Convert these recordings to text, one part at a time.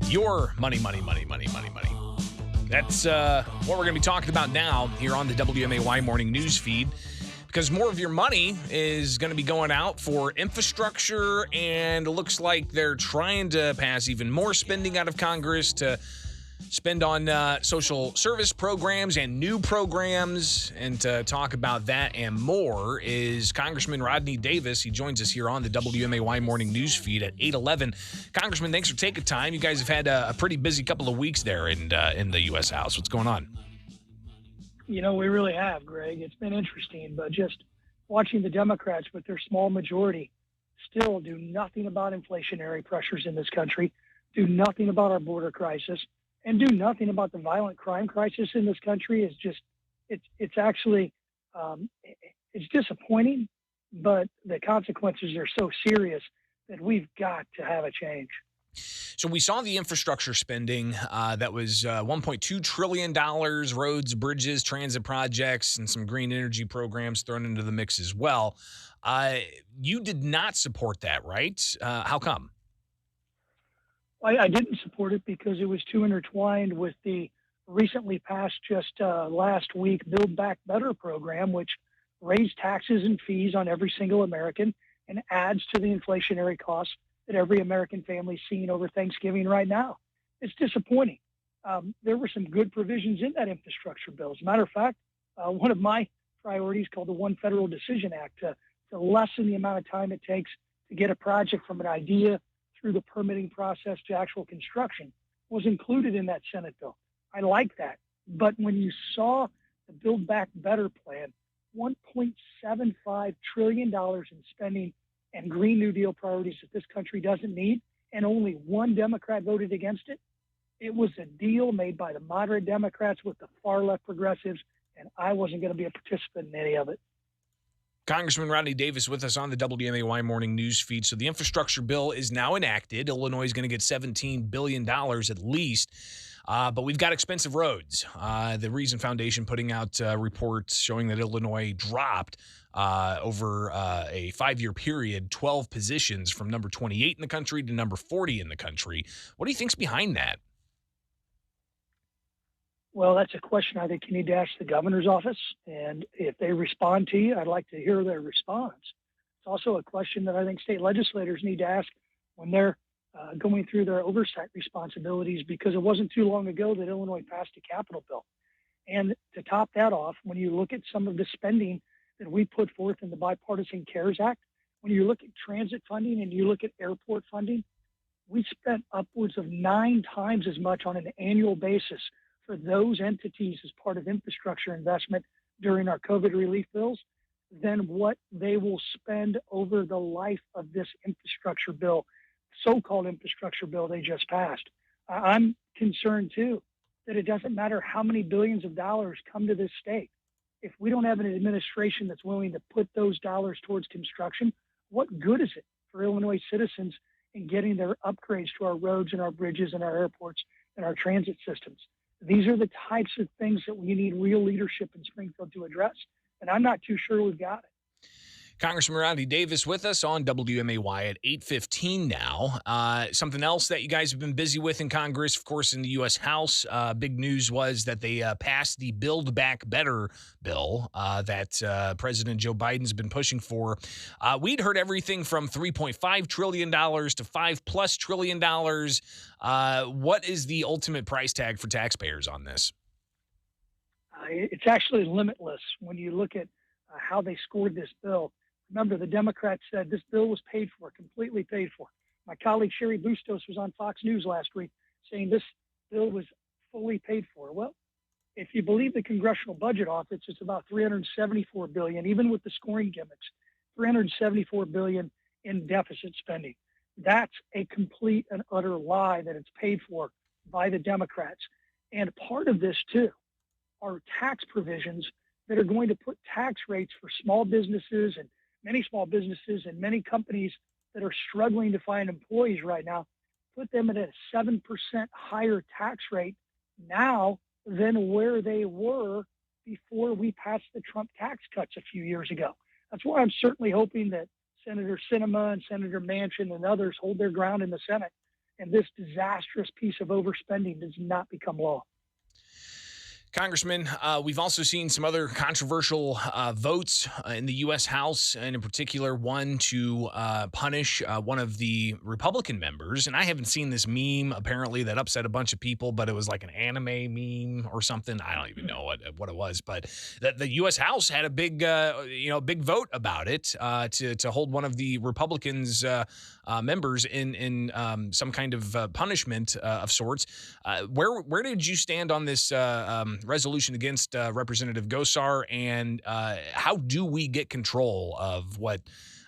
Your money, money, money, money, money, money. That's what we're going to be talking about now here on the WMAY morning news feed, because more of your money is going to be going out for infrastructure, and it looks like they're trying to pass even more spending out of Congress to spend on social service programs and new programs. And to talk about that and more is Congressman Rodney Davis. He joins us here on the WMAY morning news feed at 8:11. Congressman, thanks for taking time. You guys have had a pretty busy couple of weeks there in the U.S. House. What's going on? You know, we really have, Greg. It's been interesting, but just watching the Democrats with their small majority still do nothing about inflationary pressures in this country, do nothing about our border crisis, and do nothing about the violent crime crisis in this country is just, it's actually, it's disappointing, but the consequences are so serious that we've got to have a change. So we saw the infrastructure spending that was $1.2 trillion, roads, bridges, transit projects, and some green energy programs thrown into the mix as well. You did not support that, right? How come? I didn't support it because it was too intertwined with the recently passed just last week Build Back Better program, which raised taxes and fees on every single American and adds to the inflationary costs that every American family is seeing over Thanksgiving right now. It's disappointing. There were some good provisions in that infrastructure bill. As a matter of fact, one of my priorities called the One Federal Decision Act to lessen the amount of time it takes to get a project from an idea through the permitting process to actual construction was included in that Senate bill. I like that. But when you saw the Build Back Better plan, $1.75 trillion in spending and Green New Deal priorities that this country doesn't need, and only one Democrat voted against it, it was a deal made by the moderate Democrats with the far left progressives, and I wasn't going to be a participant in any of it. Congressman Rodney Davis with us on the WMAY morning news feed. So the infrastructure bill is now enacted. Illinois is going to get $17 billion at least. But we've got expensive roads. The Reason Foundation putting out reports showing that Illinois dropped over a 5-year period 12 positions from number 28 in the country to number 40 in the country. What do you think's behind that? Well, that's a question I think you need to ask the governor's office. And if they respond to you, I'd like to hear their response. It's also a question that I think state legislators need to ask when they're going through their oversight responsibilities, because it wasn't too long ago that Illinois passed a capital bill. And to top that off, when you look at some of the spending that we put forth in the Bipartisan CARES Act, when you look at transit funding and you look at airport funding, we spent upwards of 9 times as much on an annual basis for those entities as part of infrastructure investment during our COVID relief bills than what they will spend over the life of this infrastructure bill, so-called infrastructure bill they just passed. I'm concerned, too, that it doesn't matter how many billions of dollars come to this state. If we don't have an administration that's willing to put those dollars towards construction, what good is it for Illinois citizens in getting their upgrades to our roads and our bridges and our airports and our transit systems? These are the types of things that we need real leadership in Springfield to address. And I'm not too sure we've got it. Congressman Rodney Davis with us on WMAY at 8:15 now. Something else that you guys have been busy with in Congress, of course, in the U.S. House, big news was that they passed the Build Back Better bill that President Joe Biden's been pushing for. We'd heard everything from $3.5 trillion to $5+ trillion. What is the ultimate price tag for taxpayers on this? It's actually limitless when you look at how they scored this bill. Remember, the Democrats said this bill was paid for, completely paid for. My colleague Sherry Bustos was on Fox News last week saying this bill was fully paid for. Well, if you believe the Congressional Budget Office, it's about $374 billion, even with the scoring gimmicks, $374 billion in deficit spending. That's a complete and utter lie that it's paid for by the Democrats. And part of this, too, are tax provisions that are going to put tax rates for small businesses and many companies that are struggling to find employees right now, put them at a 7% higher tax rate now than where they were before we passed the Trump tax cuts a few years ago. That's why I'm certainly hoping that Senator Sinema and Senator Manchin and others hold their ground in the Senate and this disastrous piece of overspending does not become law. Congressman, we've also seen some other controversial votes in the U.S. House, and in particular, one to punish one of the Republican members. And I haven't seen this meme, apparently, that upset a bunch of people, but it was like an anime meme or something. I don't even know what it was, but the U.S. House had a big vote about it to hold one of the Republicans' members in some kind of punishment of sorts. Where did you stand on this resolution against Representative Gosar, and how do we get control of what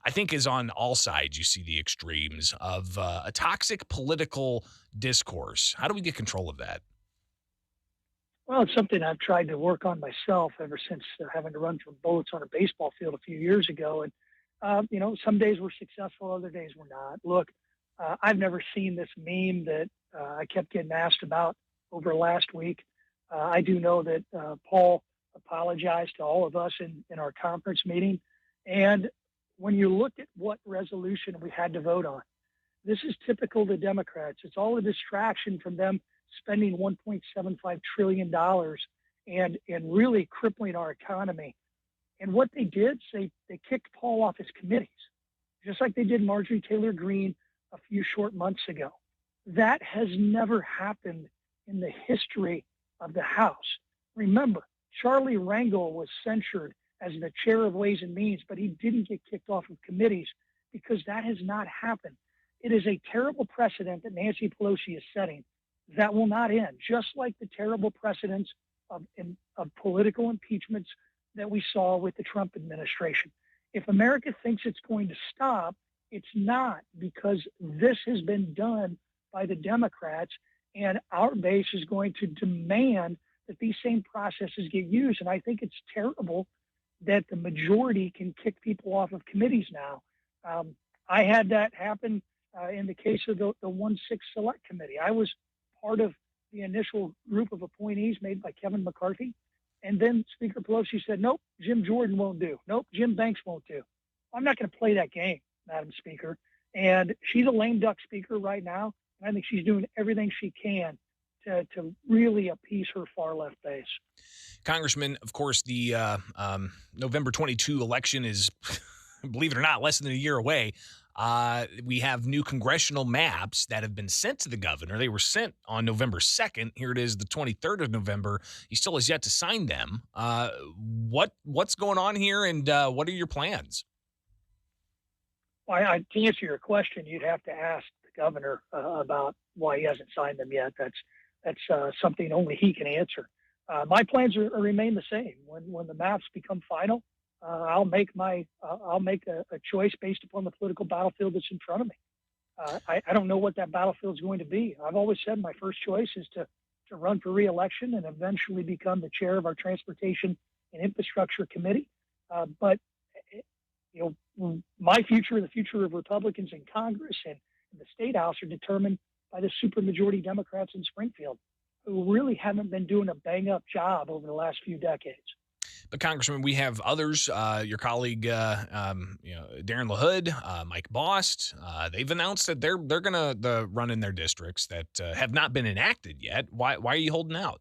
I think is on all sides? You see the extremes of a toxic political discourse. How do we get control of that? Well, it's something I've tried to work on myself ever since having to run from bullets on a baseball field a few years ago. And, some days we're successful, other days we're not. Look, I've never seen this meme that I kept getting asked about over last week. I do know that Paul apologized to all of us in our conference meeting. And when you look at what resolution we had to vote on, this is typical of the Democrats. It's all a distraction from them spending $1.75 trillion and really crippling our economy. And what they did, they kicked Paul off his committees, just like they did Marjorie Taylor Greene a few short months ago. That has never happened in the history of the House. Remember, Charlie Rangel was censured as the chair of Ways and Means, but he didn't get kicked off of committees because that has not happened. It is a terrible precedent that Nancy Pelosi is setting that will not end, just like the terrible precedents of political impeachments that we saw with the Trump administration. If America thinks it's going to stop, it's not, because this has been done by the Democrats, and our base is going to demand that these same processes get used. And I think it's terrible that the majority can kick people off of committees now. I had that happen in the case of the 1-6 Select Committee. I was part of the initial group of appointees made by Kevin McCarthy. And then Speaker Pelosi said, nope, Jim Jordan won't do. Nope, Jim Banks won't do. I'm not going to play that game, Madam Speaker. And she's a lame duck speaker right now. And I think she's doing everything she can to really appease her far left base. Congressman, of course, the November 22 election is, believe it or not, less than a year away. We have new congressional maps that have been sent to the governor. They were sent on November 2nd. Here it is, the 23rd of November. He still has yet to sign them. What's going on here, and what are your plans? Well, to answer your question, you'd have to ask the governor about why he hasn't signed them yet. That's something only he can answer. My plans remain the same. When the maps become final, I'll make a choice based upon the political battlefield that's in front of me. I don't know what that battlefield is going to be. I've always said my first choice is to run for re-election and eventually become the chair of our Transportation and Infrastructure Committee. But my future, the future of Republicans in Congress and in the State House, are determined by the supermajority Democrats in Springfield, who really haven't been doing a bang-up job over the last few decades. But Congressman, we have others. Your colleague, Darren LaHood, Mike Bost. They've announced that they're going to run in their districts that have not been enacted yet. Why are you holding out?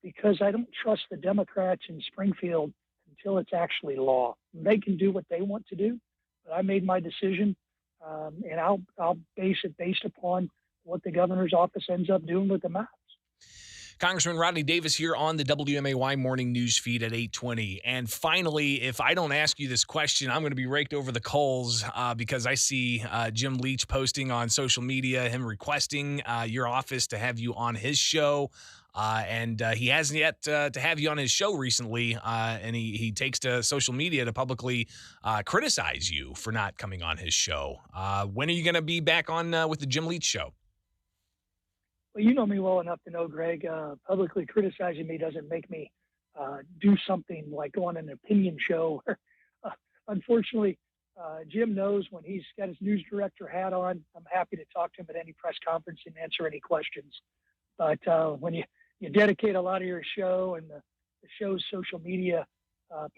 Because I don't trust the Democrats in Springfield until it's actually law. They can do what they want to do, but I made my decision, and I'll base it based upon what the governor's office ends up doing with the maps. Congressman Rodney Davis here on the WMAY morning news feed at 8:20. And finally, if I don't ask you this question, I'm going to be raked over the coals because I see Jim Leach posting on social media, him requesting your office to have you on his show. And he hasn't yet to have you on his show recently. And he takes to social media to publicly criticize you for not coming on his show. When are you going to be back on with the Jim Leach show? Well, you know me well enough to know, Greg, publicly criticizing me doesn't make me do something like go on an opinion show. Unfortunately, Jim knows when he's got his news director hat on, I'm happy to talk to him at any press conference and answer any questions. But when you dedicate a lot of your show and the show's social media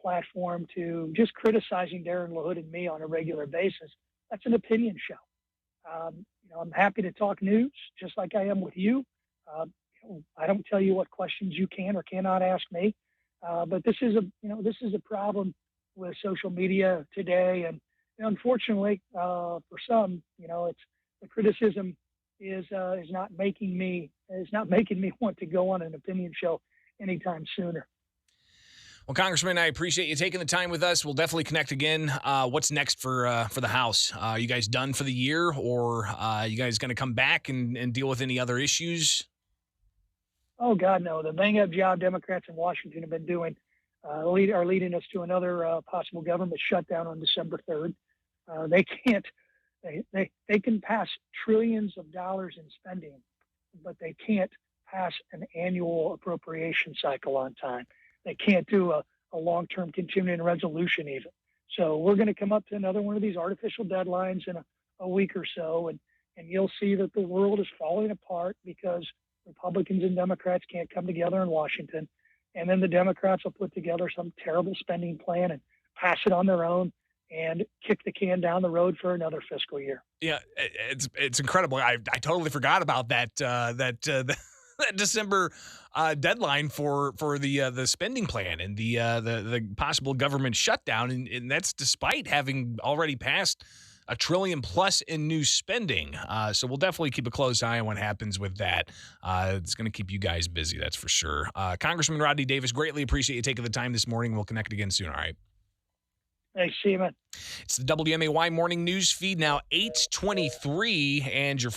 platform to just criticizing Darren LaHood and me on a regular basis, that's an opinion show. I'm happy to talk news just like I am with you. Uh, I don't tell you what questions you can or cannot ask me, but this is a problem with social media today, and unfortunately, for some, it's the criticism is not making me want to go on an opinion show anytime sooner. Well, Congressman, I appreciate you taking the time with us. We'll definitely connect again. What's next for the House? You guys done for the year, or you guys going to come back and deal with any other issues? Oh God, no! The bang-up job Democrats in Washington have been doing are leading us to another possible government shutdown on December 3rd. They can't. They can pass trillions of dollars in spending, but they can't pass an annual appropriation cycle on time. They can't do a long-term continuing resolution even. So we're going to come up to another one of these artificial deadlines in a week or so, and you'll see that the world is falling apart because Republicans and Democrats can't come together in Washington. And then the Democrats will put together some terrible spending plan and pass it on their own and kick the can down the road for another fiscal year. Yeah, it's incredible. I totally forgot about that December deadline for the spending plan and the possible government shutdown, and that's despite having already passed $1 trillion plus in new spending. So we'll definitely keep a close eye on what happens with that. It's going to keep you guys busy, that's for sure. Congressman Rodney Davis, greatly appreciate you taking the time this morning. We'll connect again soon. All right. Hey, see you, man. It's the WMAY morning news feed now 8:23, and your